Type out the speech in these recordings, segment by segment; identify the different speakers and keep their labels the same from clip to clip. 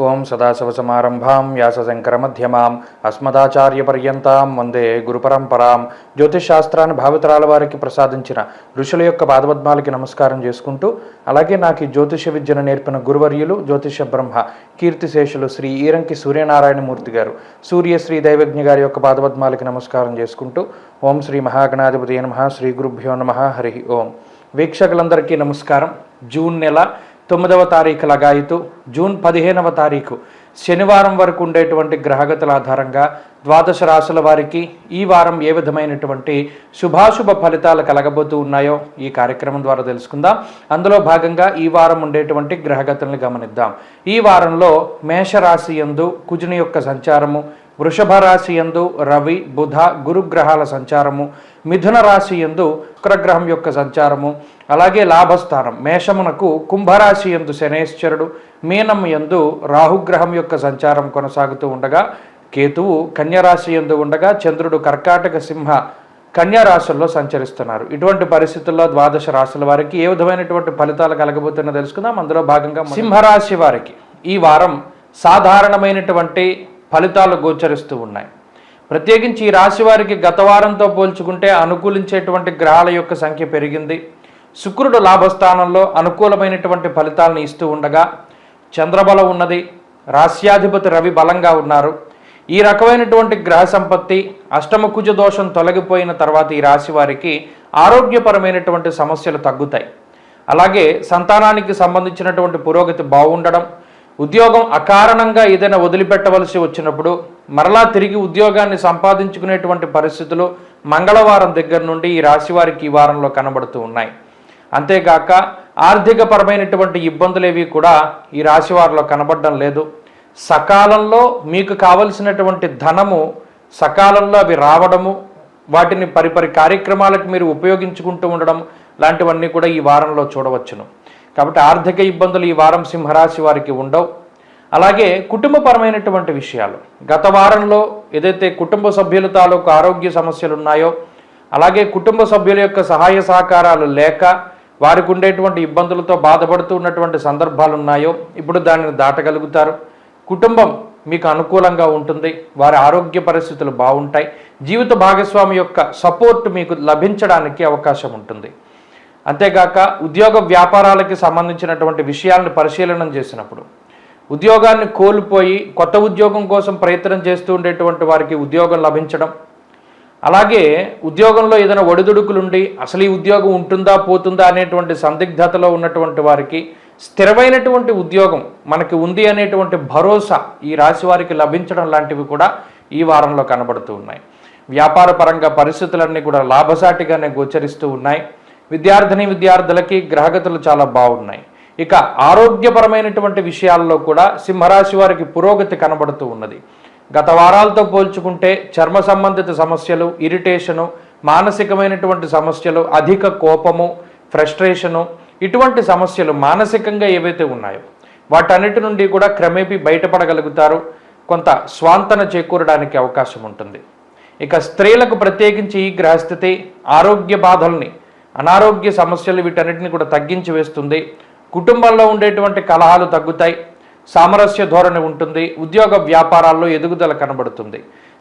Speaker 1: ఓం సదాశివసమారంభాం వ్యాసశంకరమధ్యమాం అస్మదాచార్యపర్యంతాం వందే గురుపరంపరాం. జ్యోతిషాస్త్రాన్ని భావితరాల వారికి ప్రసాదించిన ఋషుల యొక్క పాదపద్మాలకి నమస్కారం చేసుకుంటూ, అలాగే నాకు ఈ జ్యోతిష విద్యను నేర్పిన గురువర్యులు జ్యోతిష బ్రహ్మ కీర్తిశేషులు శ్రీ ఈరంకి సూర్యనారాయణమూర్తి గారు, సూర్యశ్రీ దైవజ్ఞ గారి యొక్క పాదపద్మాలకి నమస్కారం చేసుకుంటూ, ఓం శ్రీ మహాగణాధిపతి నమః, శ్రీ గురుభ్యో నమః, హరి ఓం. వీక్షకులందరికీ నమస్కారం. జూన్ నెల 9వ తారీఖు లగాయితూ జూన్ 15వ తారీఖు శనివారం వరకు ఉండేటువంటి గ్రహగతుల ఆధారంగా ద్వాదశ రాశుల వారికి ఈ వారం ఏ విధమైనటువంటి శుభాశుభ ఫలితాలు కలగబోతూ ఉన్నాయో ఈ కార్యక్రమం ద్వారా తెలుసుకుందాం. అందులో భాగంగా ఈ వారం ఉండేటువంటి గ్రహగతులను గమనిద్దాం. ఈ వారంలో మేషరాశి యందు కుజుని యొక్క సంచారము, వృషభ రాశి యందు రవి బుధ గురుగ్రహాల సంచారము, మిథున రాశి యందు శుక్రగ్రహం యొక్క సంచారము, అలాగే లాభస్థానం మేషమునకు కుంభరాశి యందు శనేశ్వరుడు, మీనం యందు రాహుగ్రహం యొక్క సంచారం కొనసాగుతూ ఉండగా, కేతువు కన్యరాశి యందు ఉండగా, చంద్రుడు కర్కాటక సింహ కన్యారాశుల్లో సంచరిస్తున్నారు. ఇటువంటి పరిస్థితుల్లో ద్వాదశ రాశుల వారికి ఏ విధమైనటువంటి ఫలితాలు కలగబోతున్నా తెలుసుకుందాం. అందులో భాగంగా సింహరాశి వారికి ఈ వారం సాధారణమైనటువంటి ఫలితాలు గోచరిస్తూ ఉన్నాయి. ప్రత్యేకించి ఈ రాశి వారికి గత వారంతో పోల్చుకుంటే అనుకూలించేటువంటి గ్రహాల యొక్క సంఖ్య పెరిగింది. శుక్రుడు లాభస్థానంలో అనుకూలమైనటువంటి ఫలితాలను ఇస్తూ ఉండగా, చంద్రబలం ఉన్నది, రాశ్యాధిపతి రవి బలంగా ఉన్నారు. ఈ రకమైనటువంటి గ్రహ సంపత్తి అష్టమ కుజ దోషం తొలగిపోయిన తర్వాత ఈ రాశి వారికి ఆరోగ్యపరమైనటువంటి సమస్యలు తగ్గుతాయి. అలాగే సంతానానికి సంబంధించినటువంటి పురోగతి బాగుండడం, ఉద్యోగం అకారణంగా ఏదైనా వదిలిపెట్టవలసి వచ్చినప్పుడు మరలా తిరిగి ఉద్యోగాన్ని సంపాదించుకునేటువంటి పరిస్థితులు మంగళవారం దగ్గర నుండి ఈ రాశి వారికి ఈ వారంలో కనబడుతూ ఉన్నాయి. అంతేగాక ఆర్థిక పరమైనటువంటి ఇబ్బందులు ఏవి కూడా ఈ రాశి వారిలో కనబడడం లేదు. సకాలంలో మీకు కావలసినటువంటి ధనము సకాలంలో అవి రావడము, వాటిని పరిపరి కార్యక్రమాలకు మీరు ఉపయోగించుకుంటూ ఉండడం లాంటివన్నీ కూడా ఈ వారంలో చూడవచ్చును. కాబట్టి ఆర్థిక ఇబ్బందులు ఈ వారం సింహరాశి వారికి ఉండవు. అలాగే కుటుంబపరమైనటువంటి విషయాలు, గత వారంలో ఏదైతే కుటుంబ సభ్యుల తాలూకు ఆరోగ్య సమస్యలు ఉన్నాయో, అలాగే కుటుంబ సభ్యుల యొక్క సహాయ సహకారాలు లేక వారికి ఉండేటువంటి ఇబ్బందులతో బాధపడుతూ ఉన్నటువంటి సందర్భాలు ఉన్నాయో, ఇప్పుడు దానిని దాటగలుగుతారు. కుటుంబం మీకు అనుకూలంగా ఉంటుంది, వారి ఆరోగ్య పరిస్థితులు బాగుంటాయి. జీవిత భాగస్వామి యొక్క సపోర్ట్ మీకు లభించడానికి అవకాశం ఉంటుంది. అంతేగాక ఉద్యోగ వ్యాపారాలకి సంబంధించినటువంటి విషయాలను పరిశీలన చేసినప్పుడు ఉద్యోగాన్ని కోల్పోయి కొత్త ఉద్యోగం కోసం ప్రయత్నం చేస్తూ ఉండేటువంటి వారికి ఉద్యోగం లభించడం, అలాగే ఉద్యోగంలో ఏదైనా ఒడిదుడుకులుండి అసలు ఈ ఉద్యోగం ఉంటుందా పోతుందా అనేటువంటి సందిగ్ధతలో ఉన్నటువంటి వారికి స్థిరమైనటువంటి ఉద్యోగం మనకి ఉంది అనేటువంటి భరోసా ఈ రాశి వారికి లభించడం లాంటివి కూడా ఈ వారంలో కనబడుతూ ఉన్నాయి. వ్యాపార పరంగా పరిస్థితులన్నీ కూడా లాభసాటిగానే గోచరిస్తూ ఉన్నాయి. విద్యార్థులకి గ్రహగతులు చాలా బాగున్నాయి. ఇక ఆరోగ్యపరమైనటువంటి విషయాల్లో కూడా సింహరాశి వారికి పురోగతి కనబడుతూ ఉన్నది. గత వారాలతో పోల్చుకుంటే చర్మ సంబంధిత సమస్యలు, ఇరిటేషను, మానసికమైనటువంటి సమస్యలు, అధిక కోపము, ఫ్రస్ట్రేషను, ఇటువంటి సమస్యలు మానసికంగా ఏవైతే ఉన్నాయో వాటన్నిటి నుండి కూడా క్రమేపీ బయటపడగలుగుతారు. కొంత స్వాంతన చేకూరడానికి అవకాశం ఉంటుంది. ఇక స్త్రీలకు ప్రత్యేకించి ఈ గ్రహస్థితి ఆరోగ్య బాధల్ని, అనారోగ్య సమస్యలు వీటన్నిటిని కూడా తగ్గించి వేస్తుంది. కుటుంబంలో ఉండేటువంటి కలహాలు తగ్గుతాయి, సామరస్య ధోరణి ఉంటుంది, ఉద్యోగ వ్యాపారాల్లో ఎదుగుదల కనబడుతుంది.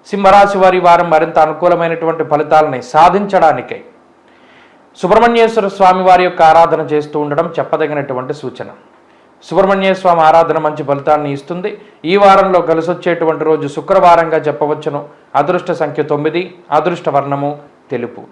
Speaker 1: సింహరాశి వారి వారం మరింత అనుకూలమైనటువంటి ఫలితాలని సాధించడానికై సుబ్రహ్మణ్యేశ్వర స్వామి వారి యొక్క ఆరాధన చేస్తూ ఉండడం చెప్పదగినటువంటి సూచన. సుబ్రహ్మణ్య స్వామి ఆరాధన మంచి ఫలితాన్ని ఇస్తుంది. ఈ వారంలో కలిసొచ్చేటువంటి రోజు శుక్రవారంగా చెప్పవచ్చును. అదృష్ట సంఖ్య 9, అదృష్ట వర్ణము తెలుపు.